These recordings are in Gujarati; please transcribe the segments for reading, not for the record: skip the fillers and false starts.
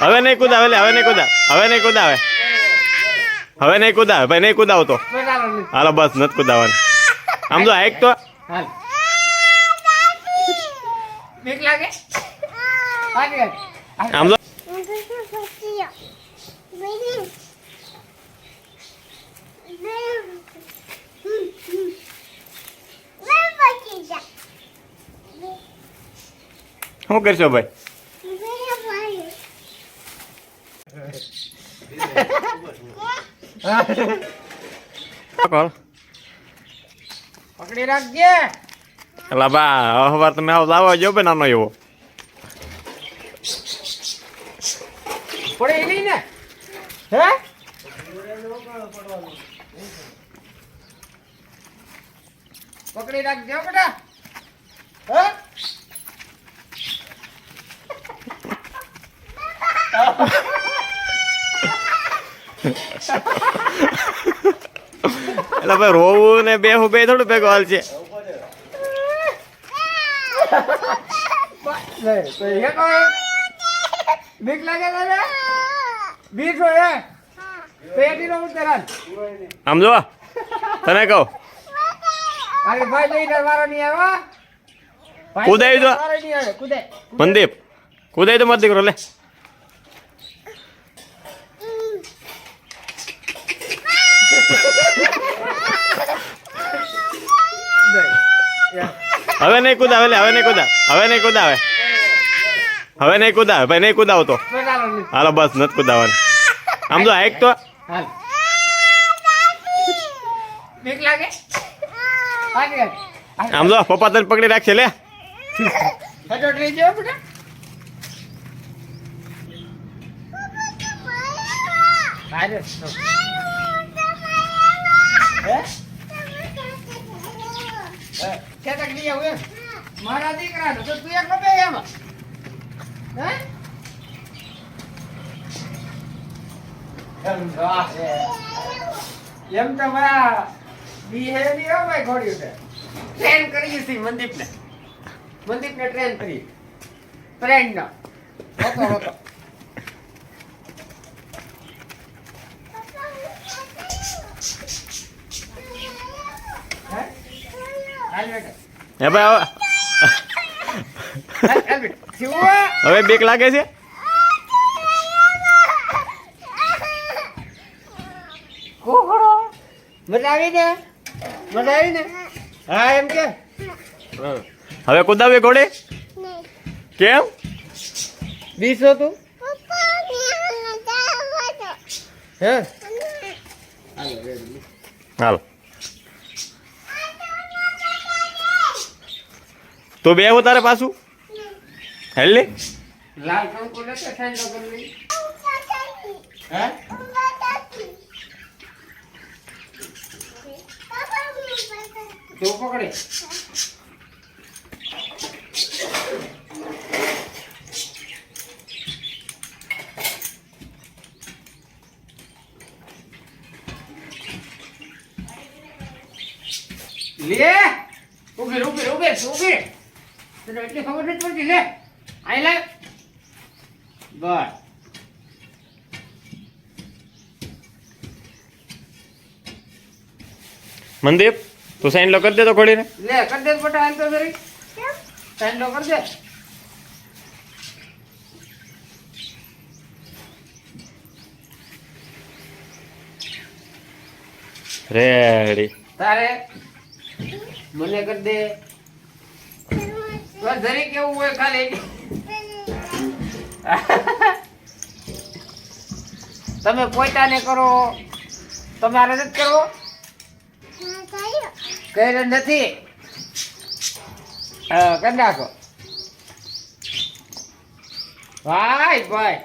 હવે નહીં કુદાવે, હવે નહીં કુદાવે, હવે નહીં કુદાવે, હવે નહીં કુદાવે, ભાઈ નહીં કુદાવ તો હાલો બસ નથી કુદાવાનું. આમ તો હાઈક તો આમ તો શું કરશો ભાઈ? પકડી રાખજે. એટલે બા હવે તમે આવો લાવો જો બે નાનો એવો પડે નહીં ને? હે પકડી રાખજો બેટા. હે એટલે ભાઈ રોવું ને બેહું બે થોડું ભેગું હાલ છે. બીક લાગે તને? બીક હોય પેટી નો ઉતરાન. આમ જો તને કહું અરે ભાઈ લઈ મારો નહીં આવ્યો. કુદાઈ જો મારો નહીં આવે. કુદે મનદીપ કુદાઈ તો મત દીકરો લે. હવે નહીં કુદાવે, હવે નહીં કુદાવે, હવે નહીં કુદાવે, હવે નહીં કુદાવે, ભાઈ નહીં કુદાવ તો હાલો બસ નથી કુદાવાનું. આમ તો હાઈક તો બીક લાગે? આમ જો પપ્પા તને પકડી રાખશે લે. હટોટ લઈ જાઓ બેટા. મારા દીકરા તો તું એક બે એમાં એમ તો મારા બિહેવી હો ભાઈ ઘોડ્યું છે. ટ્રેન કરી છે મનદીપને. મનદીપને ટ્રેન કરી ફ્રેન્ડ નો હતો. હે ભાઈ હવે બીક લાગે છે? મજા આવી ને? મજા આવી ને? હા એમ કે હવે કુદાવે ઘોડે કેમ? બીસો તું હે હાલ તો બે તારે પાછું હેલ લાલ કંકુ લેતો સાઈન લો કરી હે તો પકડે લે ઉભી ઉભી ઉભી ઉભી તને એટલી ખબર નથી પડતી. લે આઈ લે બસ મનદીપ તું સાઈન લો કરી દે તો ઘોડીને. લે કર દે બટા. હાલ તો જરી સાઈન લો કર દે. રેડી તારે મને કર દે. બસ જરી કેવું હોય ખાલી તમે પોતાને કરો, તમારે નથી કરવો? કઈ નથી કરી નાખો. ભાઈ ભાઈ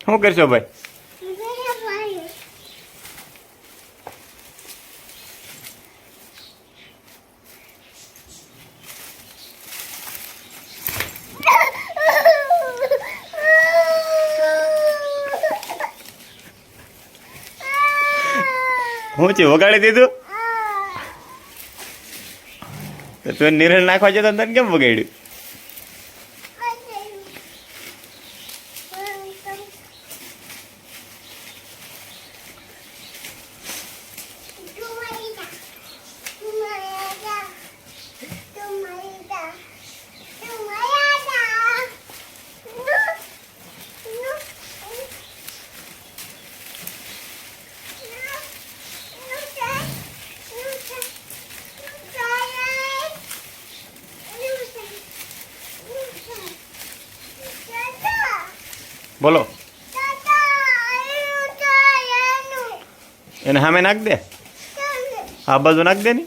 શું કરશો ભાઈ? હું છે વગાડી દીધું? તો તું નિરણ નાખવા જતો તને કેમ વગાડ્યું? બોલો, એને સામે નાખ દે, આ બાજુ નાખ દે ને.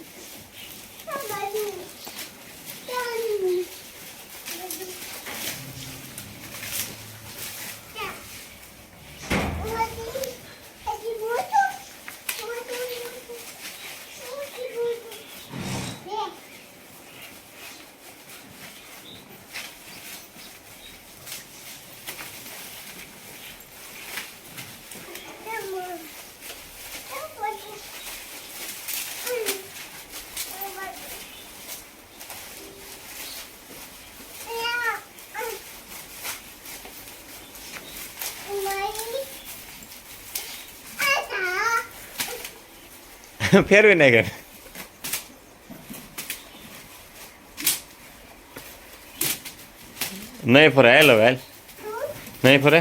ફેરવી નાખે. નહીં ફરે, હાલ હવે હાલ. નહીં ફરે.